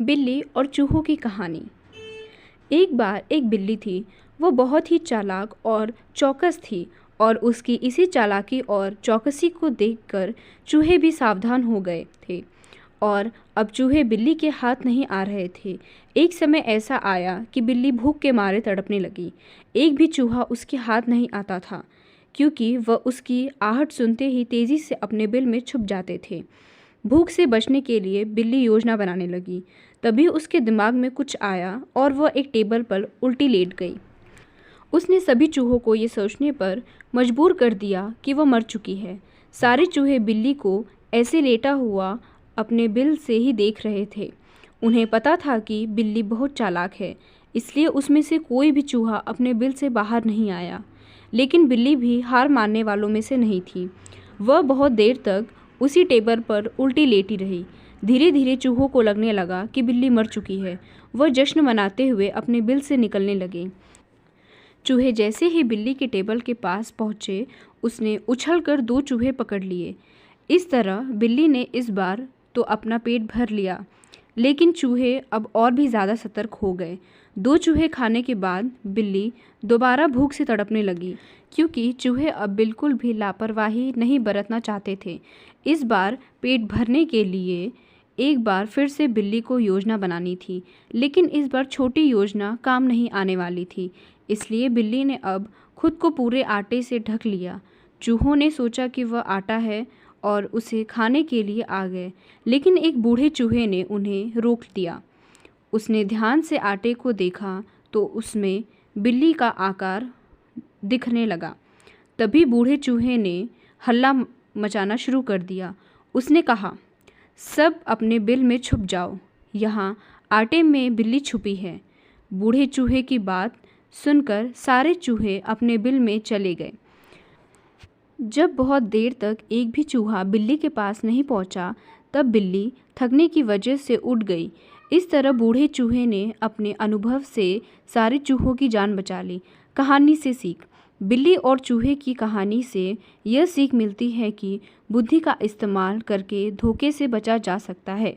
बिल्ली और चूहों की कहानी। एक बार एक बिल्ली थी। वो बहुत ही चालाक और चौकस थी और उसकी इसी चालाकी और चौकसी को देखकर चूहे भी सावधान हो गए थे और अब चूहे बिल्ली के हाथ नहीं आ रहे थे। एक समय ऐसा आया कि बिल्ली भूख के मारे तड़पने लगी। एक भी चूहा उसके हाथ नहीं आता था क्योंकि वह उसकी आहट सुनते ही तेज़ी से अपने बिल में छुप जाते थे। भूख से बचने के लिए बिल्ली योजना बनाने लगी। तभी उसके दिमाग में कुछ आया और वह एक टेबल पर उल्टी लेट गई। उसने सभी चूहों को ये सोचने पर मजबूर कर दिया कि वह मर चुकी है। सारे चूहे बिल्ली को ऐसे लेटा हुआ अपने बिल से ही देख रहे थे। उन्हें पता था कि बिल्ली बहुत चालाक है, इसलिए उसमें से कोई भी चूहा अपने बिल से बाहर नहीं आया। लेकिन बिल्ली भी हार मानने वालों में से नहीं थी। वह बहुत देर तक उसी टेबल पर उल्टी लेटी रही। धीरे धीरे चूहों को लगने लगा कि बिल्ली मर चुकी है। वह जश्न मनाते हुए अपने बिल से निकलने लगे। चूहे जैसे ही बिल्ली के टेबल के पास पहुँचे, उसने उछलकर 2 चूहे पकड़ लिए। इस तरह बिल्ली ने इस बार तो अपना पेट भर लिया, लेकिन चूहे अब और भी ज़्यादा सतर्क हो गए। 2 चूहे खाने के बाद बिल्ली दोबारा भूख से तड़पने लगी, क्योंकि चूहे अब बिल्कुल भी लापरवाही नहीं बरतना चाहते थे। इस बार पेट भरने के लिए एक बार फिर से बिल्ली को योजना बनानी थी, लेकिन इस बार छोटी योजना काम नहीं आने वाली थी। इसलिए बिल्ली ने अब खुद को पूरे आटे से ढक लिया। चूहों ने सोचा कि वह आटा है और उसे खाने के लिए आ गए, लेकिन एक बूढ़े चूहे ने उन्हें रोक दिया। उसने ध्यान से आटे को देखा तो उसमें बिल्ली का आकार दिखने लगा। तभी बूढ़े चूहे ने हल्ला मचाना शुरू कर दिया। उसने कहा, सब अपने बिल में छुप जाओ, यहाँ आटे में बिल्ली छुपी है। बूढ़े चूहे की बात सुनकर सारे चूहे अपने बिल में चले गए। जब बहुत देर तक एक भी चूहा बिल्ली के पास नहीं पहुंचा, तब बिल्ली थकने की वजह से उठ गई। इस तरह बूढ़े चूहे ने अपने अनुभव से सारे चूहों की जान बचा ली। कहानी से सीख। बिल्ली और चूहे की कहानी से यह सीख मिलती है कि बुद्धि का इस्तेमाल करके धोखे से बचा जा सकता है।